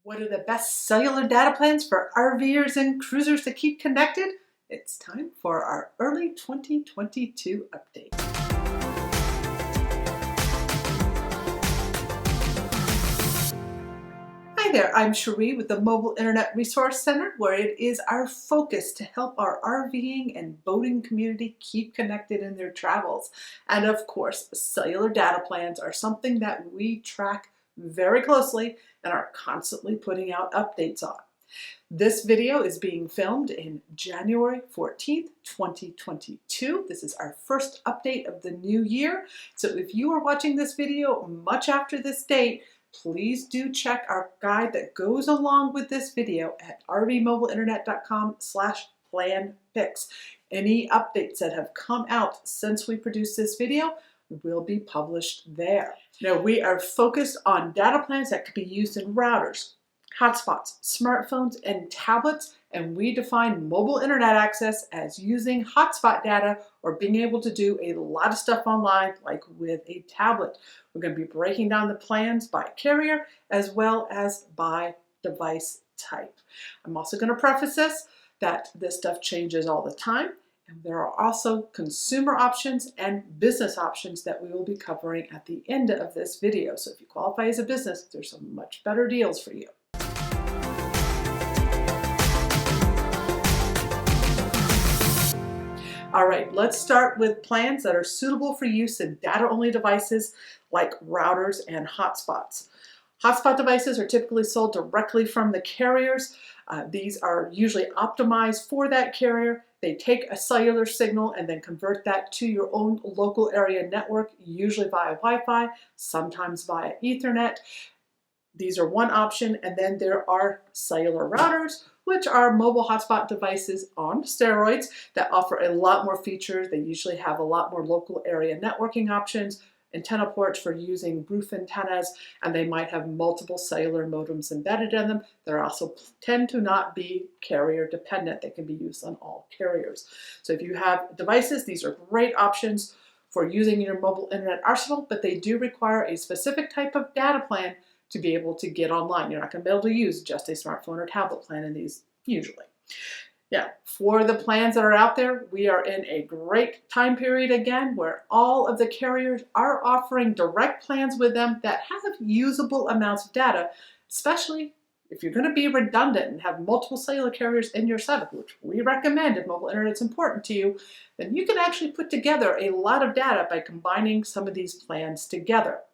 What are the best cellular data plans for RVers and cruisers to keep connected? It's time for our early 2022 update. Hi there, I'm Cherie with the Mobile Internet Resource Center, where it is our focus to help our RVing and boating community keep connected in their travels. And of course, cellular data plans are something that we track very closely and are constantly putting out updates on. This video is being filmed in January 14th, 2022. This is our first update of the new year. So if you are watching this video much after this date, please do check our guide that goes along with this video at rvmobileinternet.com/planpicks. Any updates that have come out since we produced this video will be published there. Now, we are focused on data plans that could be used in routers, hotspots, smartphones, and tablets, and we define mobile internet access as using hotspot data or being able to do a lot of stuff online, like with a tablet. We're going to be breaking down the plans by carrier as well as by device type. I'm also going to preface this that this stuff changes all the time. And there are also consumer options and business options that we will be covering at the end of this video. So if you qualify as a business, there's some much better deals for you. All right, let's start with plans that are suitable for use in data-only devices like routers and hotspots. Hotspot devices are typically sold directly from the carriers. These are usually optimized for that carrier. They take a cellular signal and then convert that to your own local area network, usually via Wi-Fi, sometimes via Ethernet. These are one option, and then there are cellular routers, which are mobile hotspot devices on steroids that offer a lot more features. They usually have a lot more local area networking options, antenna ports for using roof antennas, and they might have multiple cellular modems embedded in them. They also tend to not be carrier dependent. They can be used on all carriers. So if you have devices, these are great options for using your mobile internet arsenal, but they do require a specific type of data plan to be able to get online. You're not going to be able to use just a smartphone or tablet plan in these usually. Yeah, for the plans that are out there, we are in a great time period again where all of the carriers are offering direct plans with them that have usable amounts of data, especially if you're going to be redundant and have multiple cellular carriers in your setup, which we recommend if mobile internet is important to you, then you can actually put together a lot of data by combining some of these plans together.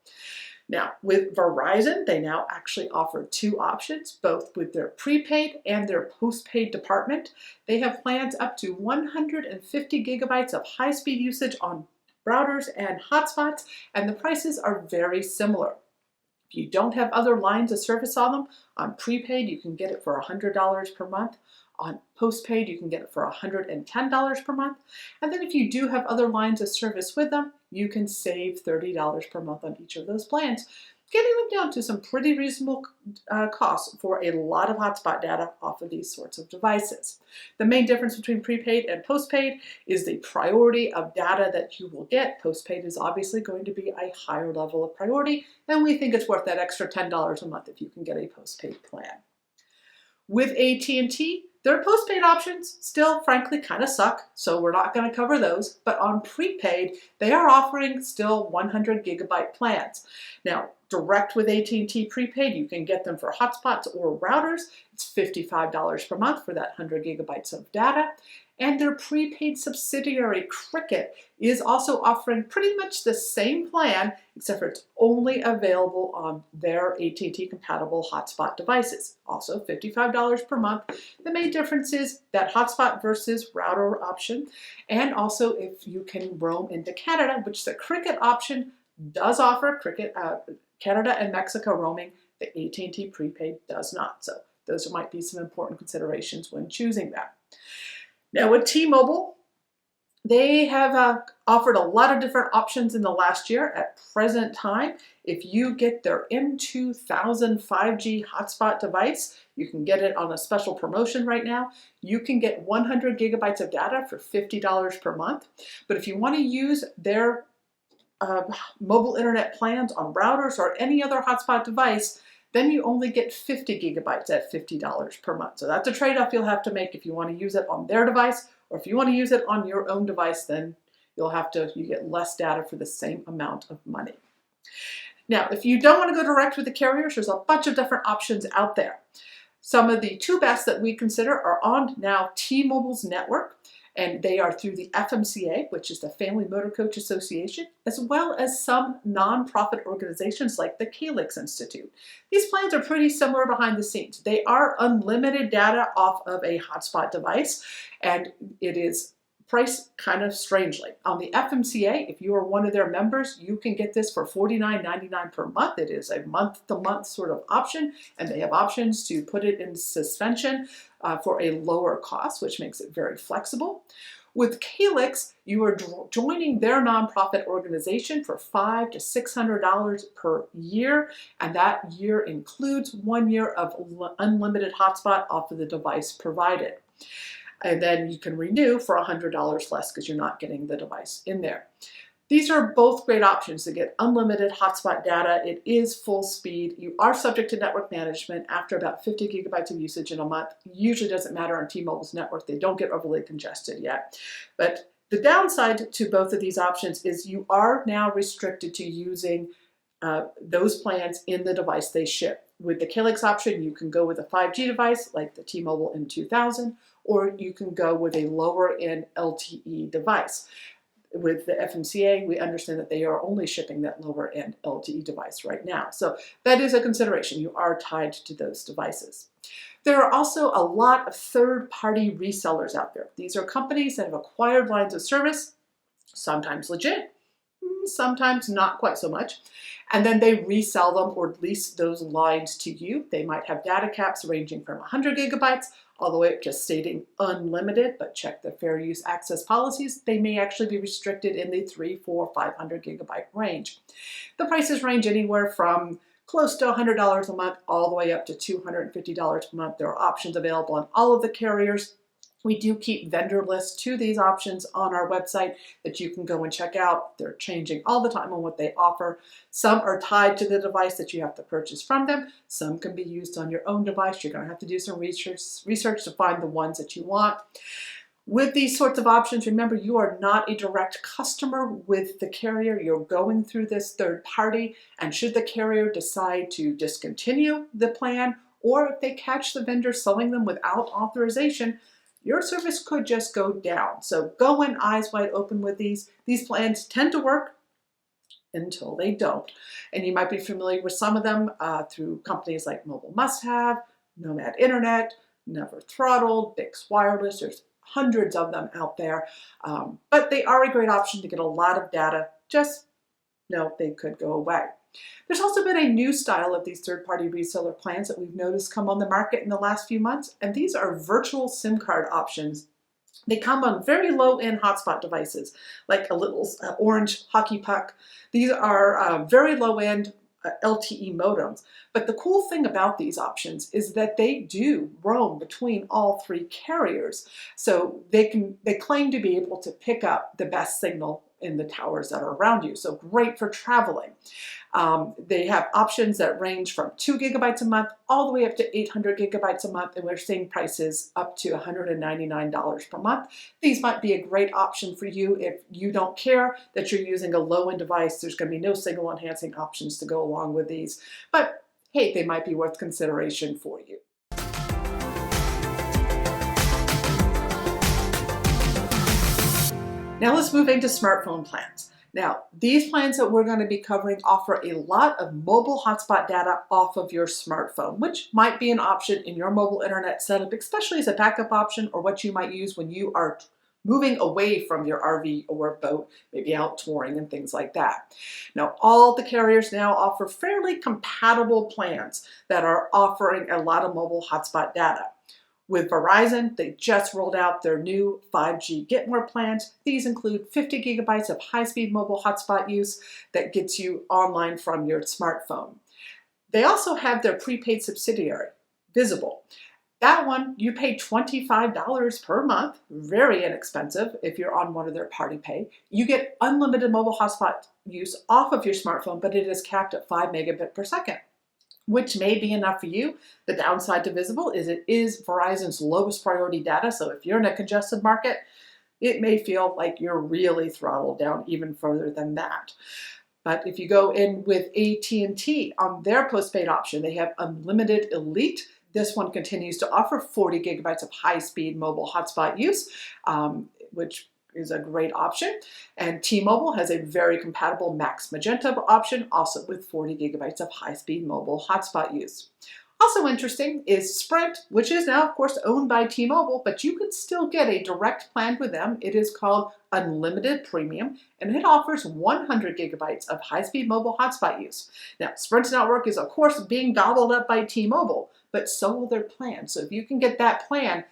Now, with Verizon, they now actually offer two options, both with their prepaid and their postpaid department. They have plans up to 150 gigabytes of high-speed usage on routers and hotspots, and the prices are very similar. If you don't have other lines of service on them, on prepaid, you can get it for $100 per month. On postpaid, you can get it for $110 per month. And then if you do have other lines of service with them, you can save $30 per month on each of those plans, getting them down to some pretty reasonable costs for a lot of hotspot data off of these sorts of devices. The main difference between prepaid and postpaid is the priority of data that you will get. Postpaid is obviously going to be a higher level of priority, and we think it's worth that extra $10 a month if you can get a postpaid plan. With AT&T, their postpaid options still, frankly, kind of suck, so we're not going to cover those. But on prepaid, they are offering still 100 gigabyte plans. Now, direct with AT&T prepaid, you can get them for hotspots or routers. It's $55 per month for that 100 gigabytes of data. And their prepaid subsidiary, Cricket, is also offering pretty much the same plan, except for it's only available on their AT&T compatible hotspot devices. Also $55 per month. The main difference is that hotspot versus router option, and also if you can roam into Canada, which the Cricket option does offer. Cricket, Canada and Mexico roaming, the AT&T prepaid does not. So those might be some important considerations when choosing that. Now with T-Mobile, they have offered a lot of different options in the last year. At present time, if you get their M2000 5G hotspot device, you can get it on a special promotion right now. You can get 100 gigabytes of data for $50 per month. But if you want to use their mobile internet plans on routers or any other hotspot device, then you only get 50 gigabytes at $50 per month. So that's a trade-off you'll have to make if you want to use it on their device, or if you want to use it on your own device, then you get less data for the same amount of money. Now, if you don't want to go direct with the carriers, there's a bunch of different options out there. Some of the two best that we consider are on now T-Mobile's network, and they are through the FMCA, which is the Family Motor Coach Association, as well as some nonprofit organizations like the Calyx Institute. These plans are pretty similar behind the scenes. They are unlimited data off of a hotspot device, and it is priced kind of strangely. On the FMCA, if you are one of their members, you can get this for $49.99 per month. It is a month-to-month sort of option, and they have options to put it in suspension for a lower cost, which makes it very flexible. With Calyx, you are joining their nonprofit organization for $500 to $600 per year, and that year includes 1 year of unlimited hotspot off of the device provided. And then you can renew for $100 less because you're not getting the device in there. These are both great options to get unlimited hotspot data. It is full speed. You are subject to network management after about 50 gigabytes of usage in a month. Usually doesn't matter on T-Mobile's network. They don't get overly congested yet. But the downside to both of these options is you are now restricted to using those plans in the device they ship. With the Calyx option, you can go with a 5G device like the T-Mobile M2000, or you can go with a lower-end LTE device. With the FMCA, we understand that they are only shipping that lower-end LTE device right now. So that is a consideration. You are tied to those devices. There are also a lot of third-party resellers out there. These are companies that have acquired lines of service, sometimes legit, sometimes not quite so much, and then they resell them or lease those lines to you. They might have data caps ranging from 100 gigabytes all the way up to stating unlimited, but check the fair use access policies. They may actually be restricted in the 300, 400, 500 gigabyte range. The prices range anywhere from close to $100 a month all the way up to $250 a month. There are options available on all of the carriers. We do keep vendor lists to these options on our website that you can go and check out. They're changing all the time on what they offer. Some are tied to the device that you have to purchase from them. Some can be used on your own device. You're going to have to do some research to find the ones that you want. With these sorts of options, remember, you are not a direct customer with the carrier. You're going through this third party, and should the carrier decide to discontinue the plan, or if they catch the vendor selling them without authorization, your service could just go down. So go in eyes wide open with these. These plans tend to work until they don't. And you might be familiar with some of them through companies like Mobile Must Have, Nomad Internet, Never Throttled, Bix Wireless. There's hundreds of them out there. But they are a great option to get a lot of data. Just know they could go away. There's also been a new style of these third-party reseller plans that we've noticed come on the market in the last few months, and these are virtual SIM card options. They come on very low-end hotspot devices, like a little orange hockey puck. These are very low-end LTE modems. But the cool thing about these options is that they do roam between all three carriers. So they claim to be able to pick up the best signal in the towers that are around you. So great for traveling. They have options that range from 2 gigabytes a month all the way up to 800 gigabytes a month, and we're seeing prices up to $199 per month. These might be a great option for you if you don't care that you're using a low-end device. There's going to be no signal enhancing options to go along with these, but hey, they might be worth consideration for you. Now let's move into smartphone plans. Now, these plans that we're going to be covering offer a lot of mobile hotspot data off of your smartphone, which might be an option in your mobile internet setup, especially as a backup option or what you might use when you are moving away from your RV or boat, maybe out touring and things like that. Now, all the carriers now offer fairly compatible plans that are offering a lot of mobile hotspot data. With Verizon, they just rolled out their new 5G Get More plans. These include 50 gigabytes of high-speed mobile hotspot use that gets you online from your smartphone. They also have their prepaid subsidiary, Visible. That one, you pay $25 per month, very inexpensive if you're on one of their party pay. You get unlimited mobile hotspot use off of your smartphone, but it is capped at 5 megabits per second. which may be enough for you. The downside to Visible is it is Verizon's lowest priority data, so if you're in a congested market, it may feel like you're really throttled down even further than that. But if you go in with AT&T on their postpaid option, they have Unlimited Elite. This one continues to offer 40 gigabytes of high-speed mobile hotspot use, which is a great option. And T-Mobile has a very compatible Max Magenta option, also with 40 gigabytes of high-speed mobile hotspot use. Also interesting is Sprint, which is now, of course, owned by T-Mobile, but you can still get a direct plan with them. It is called Unlimited Premium, and it offers 100 gigabytes of high-speed mobile hotspot use. Now, Sprint's network is, of course, being gobbled up by T-Mobile, but so will their plan. So if you can get that plan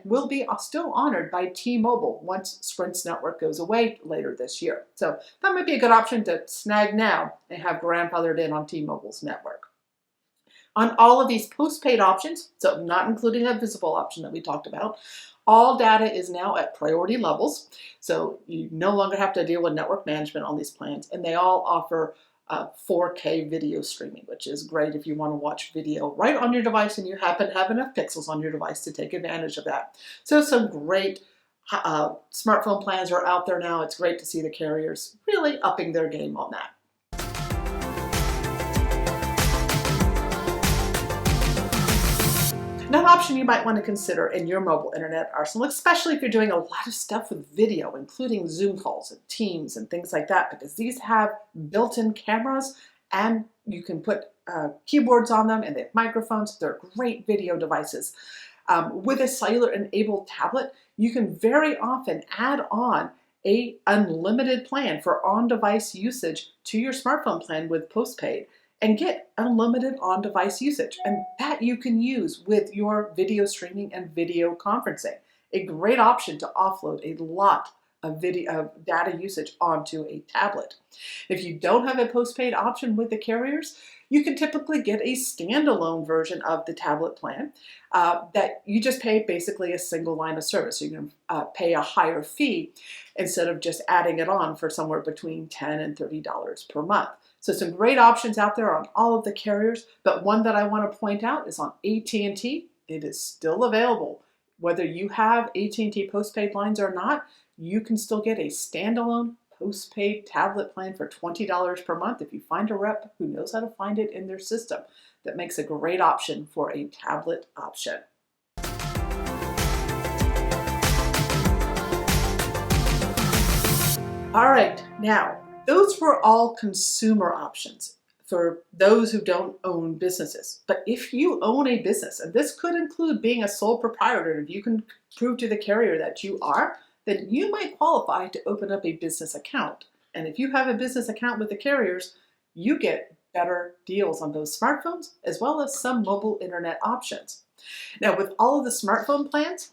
will be still honored by T-Mobile once Sprint's network goes away later this year. So that might be a good option to snag now and have grandfathered in on T-Mobile's network. On all of these postpaid options, so not including that Visible option that we talked about, all data is now at priority levels. So you no longer have to deal with network management on these plans, and they all offer 4K video streaming, which is great if you want to watch video right on your device and you happen to have enough pixels on your device to take advantage of that. So some great smartphone plans are out there now. It's great to see the carriers really upping their game on that. Another option you might want to consider in your mobile internet arsenal, especially if you're doing a lot of stuff with video, including Zoom calls and Teams and things like that, because these have built-in cameras and you can put keyboards on them and they have microphones. They're great video devices. With a cellular-enabled tablet, you can very often add on an unlimited plan for on-device usage to your smartphone plan with postpaid, and get unlimited on-device usage. And that you can use with your video streaming and video conferencing. A great option to offload a lot of data usage onto a tablet. If you don't have a postpaid option with the carriers, you can typically get a standalone version of the tablet plan that you just pay basically a single line of service. So you can pay a higher fee instead of just adding it on for somewhere between $10 and $30 per month. So some great options out there on all of the carriers, but one that I want to point out is on AT&T. It is still available. Whether you have AT&T postpaid lines or not, you can still get a standalone postpaid tablet plan for $20 per month if you find a rep who knows how to find it in their system. That makes a great option for a tablet option. All right, now, those were all consumer options for those who don't own businesses. But if you own a business, and this could include being a sole proprietor, if you can prove to the carrier that you are, then you might qualify to open up a business account. And if you have a business account with the carriers, you get better deals on those smartphones as well as some mobile internet options. Now, with all of the smartphone plans,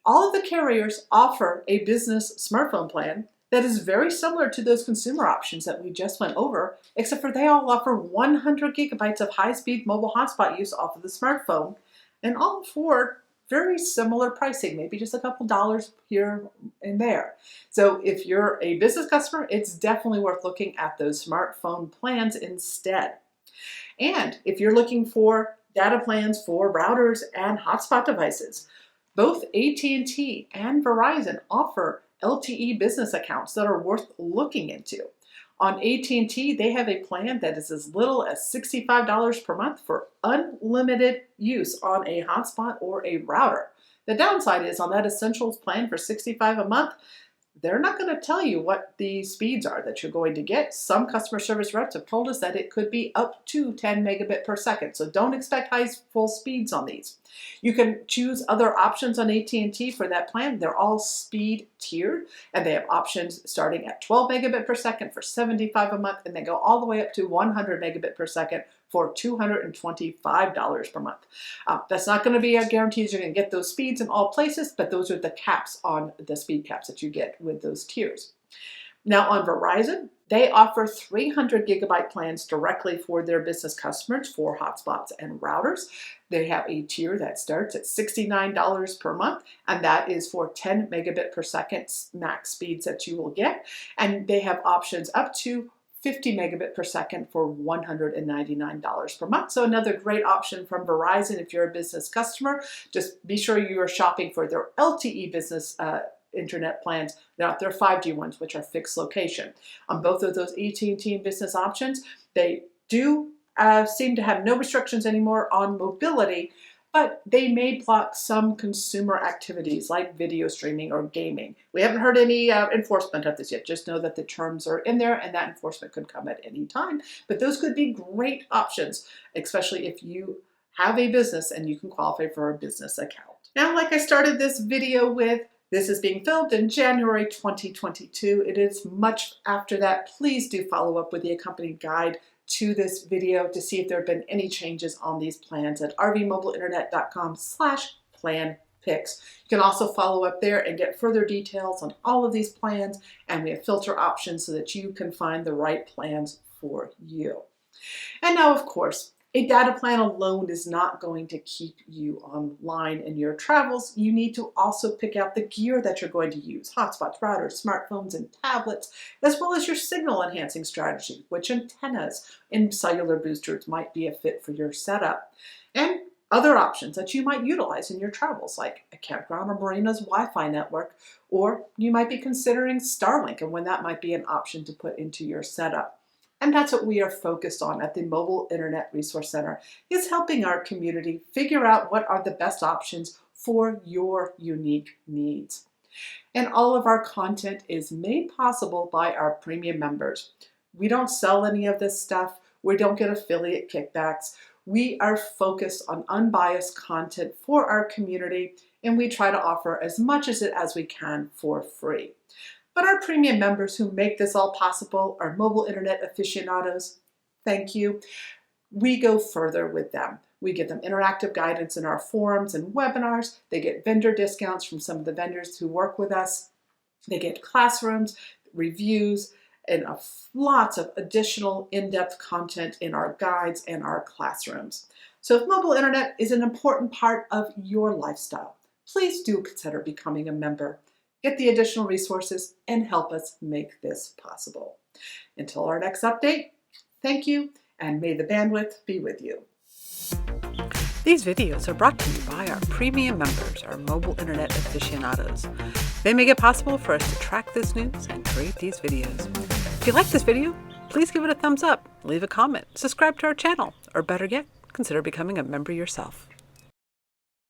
all of the carriers offer a business smartphone plan that is very similar to those consumer options that we just went over, except for they all offer 100 gigabytes of high-speed mobile hotspot use off of the smartphone, and all for very similar pricing, maybe just a couple dollars here and there. So if you're a business customer, it's definitely worth looking at those smartphone plans instead. And if you're looking for data plans for routers and hotspot devices, both AT&T and Verizon offer LTE business accounts that are worth looking into. On AT&T, they have a plan that is as little as $65 per month for unlimited use on a hotspot or a router. The downside is on that Essentials plan for $65 a month, they're not going to tell you what the speeds are that you're going to get. Some customer service reps have told us that it could be up to 10 megabit per second, so don't expect high full speeds on these. You can choose other options on AT&T for that plan. They're all speed tiered, and they have options starting at 12 megabit per second for $75 a month, and they go all the way up to 100 megabit per second for $225 per month. That's not going to be a guarantee you're going to get those speeds in all places, but those are the caps on the speed caps that you get with those tiers. Now on Verizon, they offer 300 gigabyte plans directly for their business customers for hotspots and routers. They have a tier that starts at $69 per month, and that is for 10 megabit per second max speeds that you will get. And they have options up to 50 megabit per second for $199 per month. So another great option from Verizon if you're a business customer. Just be sure you are shopping for their LTE business internet plans, not their 5G ones, which are fixed location. On both of those AT&T business options, they do seem to have no restrictions anymore on mobility, but they may block some consumer activities like video streaming or gaming. We haven't heard any enforcement of this yet. Just know that the terms are in there and that enforcement could come at any time. But those could be great options, especially if you have a business and you can qualify for a business account. Now, like I started this video with, this is being filmed in January 2022. It is much after that. Please do follow up with the accompanying guide to this video to see if there have been any changes on these plans at rvmobileinternet.com/plan picks. You can also follow up there and get further details on all of these plans, and we have filter options so that you can find the right plans for you. And now, of course, a data plan alone is not going to keep you online in your travels. You need to also pick out the gear that you're going to use: hotspots, routers, smartphones, and tablets, as well as your signal enhancing strategy, which antennas and cellular boosters might be a fit for your setup, and other options that you might utilize in your travels, like a campground or marina's Wi-Fi network, or you might be considering Starlink and when that might be an option to put into your setup. And that's what we are focused on at the Mobile Internet Resource Center, is helping our community figure out what are the best options for your unique needs. And all of our content is made possible by our premium members. We don't sell any of this stuff. We don't get affiliate kickbacks. We are focused on unbiased content for our community, and we try to offer as much as we can for free. But our premium members who make this all possible, our mobile internet aficionados, thank you. We go further with them. We give them interactive guidance in our forums and webinars. They get vendor discounts from some of the vendors who work with us. They get classrooms, reviews, and lots of additional in-depth content in our guides and our classrooms. So if mobile internet is an important part of your lifestyle, please do consider becoming a member. Get the additional resources and help us make this possible. Until our next update, thank you, and may the bandwidth be with you. These videos are brought to you by our premium members, our mobile internet aficionados. They make it possible for us to track this news and create these videos. If you like this video, please give it a thumbs up, leave a comment, subscribe to our channel, or better yet, consider becoming a member yourself.